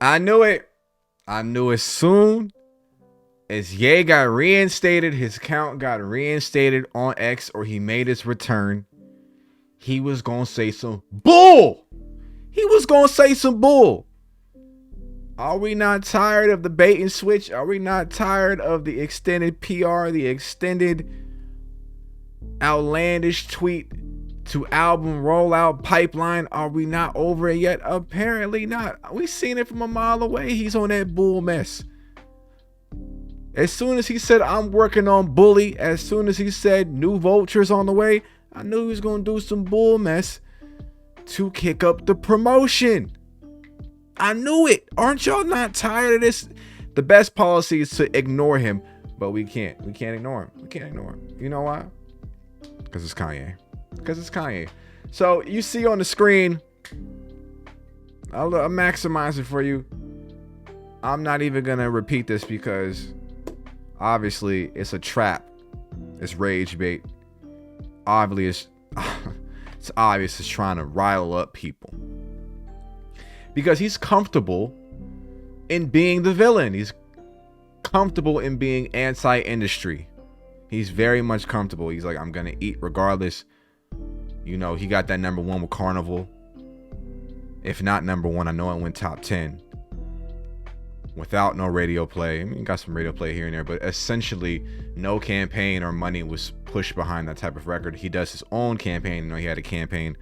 I knew it. I knew as soon as Ye got reinstated, his account got reinstated on X, or he made his return, he was gonna say some bull. He was gonna say some bull. Are we not tired of the bait and switch? Are we not tired of the extended PR, the extended outlandish tweet to album rollout pipeline? Are we not over it yet? Apparently not. We seen it from a mile away. He's on that bull mess. As soon as he said, I'm working on Bully, as soon as he said new vultures on the way, I knew he was going to do some bull mess to kick up the promotion. I knew it. Aren't y'all not tired of this? The best policy is to ignore him, but we can't. We can't ignore him. We can't ignore him. You know why? Because it's Kanye. Because it's Kanye. So you see on the screen, I'll maximize it for you. I'm not even going to repeat this because obviously it's a trap. It's rage bait. Obviously, it's obvious it's trying to rile up people. Because he's comfortable in being the villain. He's comfortable in being anti-industry. He's very much comfortable. He's like, I'm going to eat regardless. You know, he got that number one with Carnival. If not number one, I know it went top 10. Without no radio play. I mean, got some radio play here and there, but essentially no campaign or money was pushed behind that type of record. He does his own campaign. You know, he had a campaign.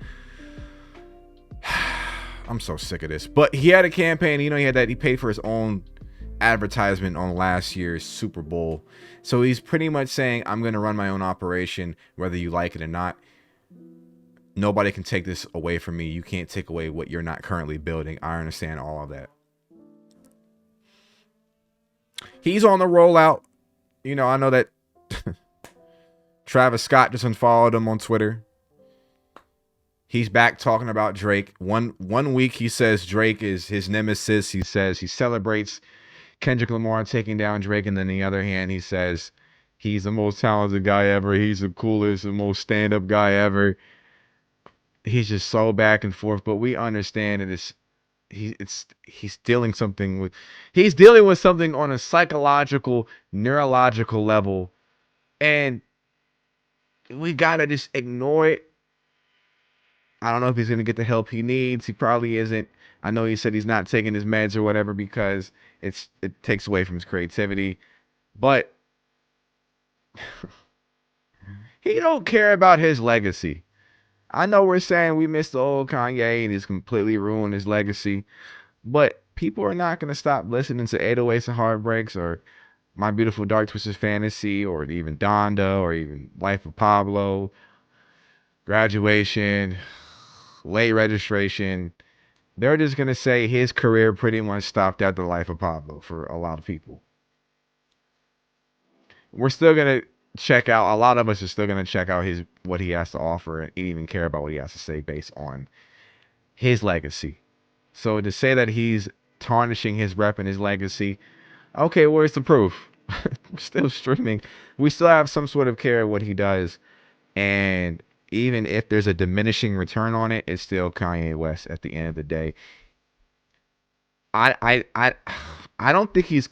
I'm so sick of this. But he had a campaign. You know, he paid for his own advertisement on last year's Super Bowl. So he's pretty much saying, I'm going to run my own operation, whether you like it or not. Nobody can take this away from me. You can't take away what you're not currently building. I understand all of that. He's on the rollout. You know, I know that Travis Scott just unfollowed him on Twitter. He's back talking about Drake. One week he says Drake is his nemesis. He says he celebrates Kendrick Lamar taking down Drake. And then the other hand, he says he's the most talented guy ever. He's the coolest, the most stand-up guy ever. He's just so back and forth. But we understand that he's dealing with something on a psychological, neurological level, and we gotta just ignore it. I don't know if he's gonna get the help he needs. He probably isn't. I know he said he's not taking his meds or whatever because it takes away from his creativity, but he don't care about his legacy. I know we're saying we miss the old Kanye and he's completely ruined his legacy. But people are not going to stop listening to 808s and Heartbreaks or My Beautiful Dark Twisted Fantasy or even Donda or even Life of Pablo, Graduation, Late Registration. They're just going to say his career pretty much stopped at the Life of Pablo for a lot of people. We're still going to check out, a lot of us are still going to check out what he has to offer and even care about what he has to say based on his legacy. So to say that he's tarnishing his rep and his legacy, okay, where's the proof? We're still streaming. We still have some sort of care of what he does. And even if there's a diminishing return on it, it's still Kanye West at the end of the day. I don't think he's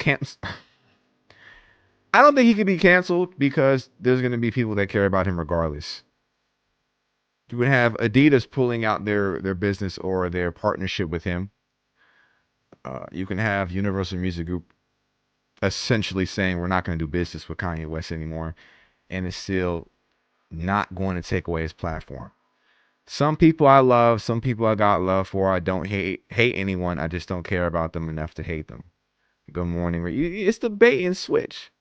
I don't think he could be canceled because there's going to be people that care about him regardless. You would have Adidas pulling out their business or their partnership with him. You can have Universal Music Group essentially saying we're not going to do business with Kanye West anymore, and it's still not going to take away his platform. Some people I love, some people I got love for. I don't hate anyone. I just don't care about them enough to hate them. Good morning. It's the bait and switch.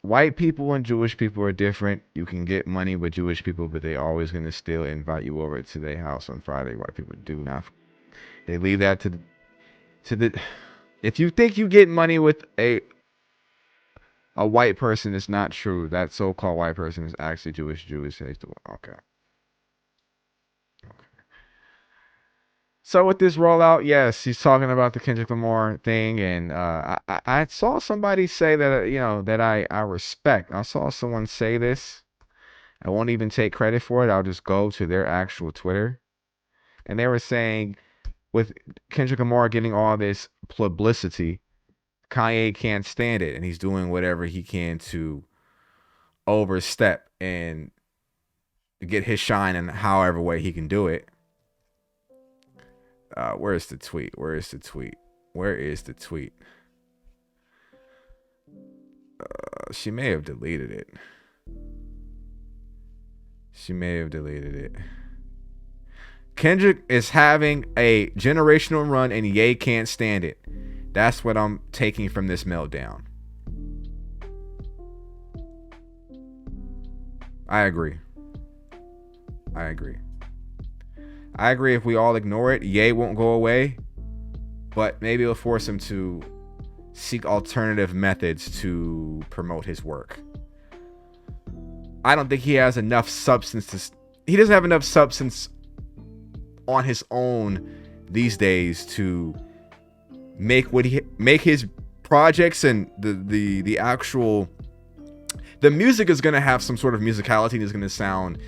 White people and Jewish people are different. You can get money with Jewish people, but they always going to still invite you over to their house on Friday. White people do not. They leave that to the. If you think you get money with a white person, it's not true. That so-called white person is actually Jewish. Okay. So with this rollout, yes, he's talking about the Kendrick Lamar thing, and I saw somebody say that that I respect. I saw someone say this. I won't even take credit for it. I'll just go to their actual Twitter, and they were saying with Kendrick Lamar getting all this publicity, Kanye can't stand it, and he's doing whatever he can to overstep and get his shine in however way he can do it. Where is the tweet? Where is the tweet? Where is the tweet? She may have deleted it. She may have deleted it. Kendrick is having a generational run and Ye can't stand it. That's what I'm taking from this meltdown. I agree. I agree. I agree if we all ignore it, Ye won't go away, but maybe it'll force him to seek alternative methods to promote his work. I don't think he has enough substance he doesn't have enough substance on his own these days to make his projects, and the actual music is going to have some sort of musicality, and it's going to sound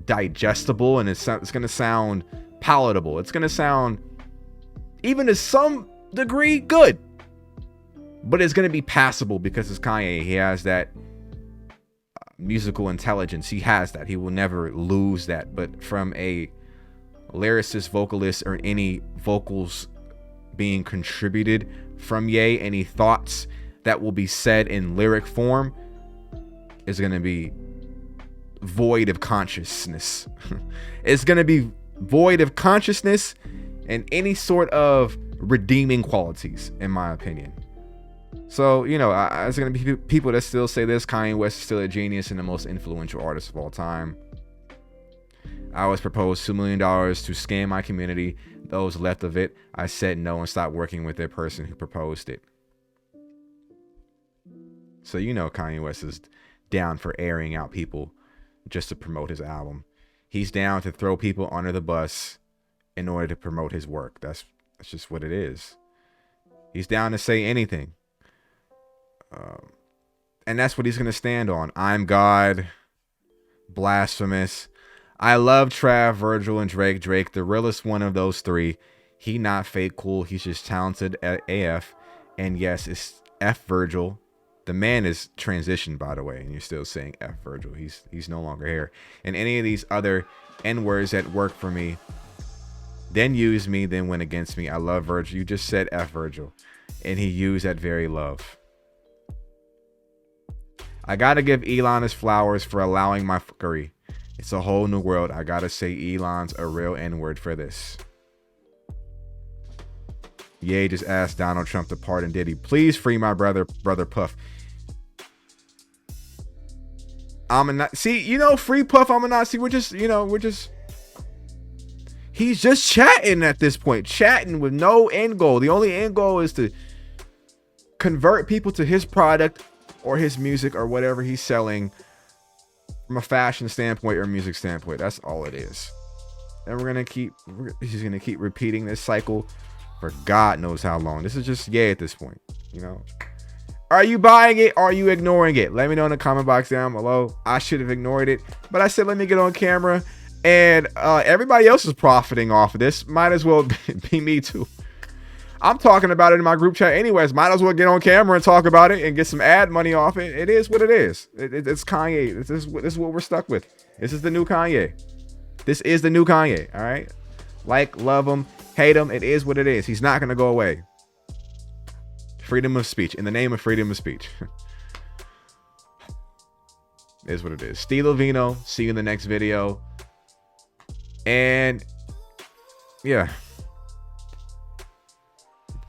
digestible, and it's going to sound palatable. It's going to sound, even to some degree, good, but it's going to be passable because it's Kanye. He has that musical intelligence. He has that. He will never lose that. But from a lyricist, vocalist, or any vocals being contributed from Ye, any thoughts that will be said in lyric form is going to be void of consciousness. It's going to be void of consciousness and any sort of redeeming qualities, in my opinion. So, there's going to be people that still say this: Kanye West is still a genius and the most influential artist of all time. I was proposed $2 million to scam my community. Those left of it, I said no and stopped working with the person who proposed it. So Kanye West is down for airing out people just to promote his album. He's down to throw people under the bus in order to promote his work. That's just what it is. He's down to say anything. And that's what he's going to stand on. I'm God. Blasphemous. I love Trav, Virgil, and Drake. Drake, the realest one of those three. He not fake cool. He's just talented at AF. And yes, it's F Virgil. The man is transitioned, by the way, and you're still saying F Virgil. He's no longer here. And any of these other N-words that work for me, then use me, then went against me. I love Virgil. You just said F Virgil. And he used that very love. I gotta give Elon his flowers for allowing my fuckery. It's a whole new world. I gotta say Elon's a real N-word for this. Ye just asked Donald Trump to pardon Diddy. Please free my brother Puff. Free Puff. He's just chatting at this point. Chatting with no end goal. The only end goal is to convert people to his product or his music or whatever he's selling from a fashion standpoint or music standpoint. That's all it is. And he's gonna keep repeating this cycle for God knows how long. This is just Ye at this point. Are you buying it? Are you ignoring it? Let me know in the comment box down below. I should have ignored it, but I said let me get on camera, and everybody else is profiting off of this. Might as well be me too. I'm talking about it in my group chat anyways. Might as well get on camera and talk about it and get some ad money off it. It is what it is. It's Kanye. This is what we're stuck with. This is the new Kanye. This is the new Kanye. All right. Like, love him, hate him. It is what it is. He's not going to go away. Freedom of speech. In the name of freedom of speech. It is what it is. Steve Vino. See you in the next video. And yeah.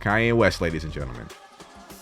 Kanye West, ladies and gentlemen.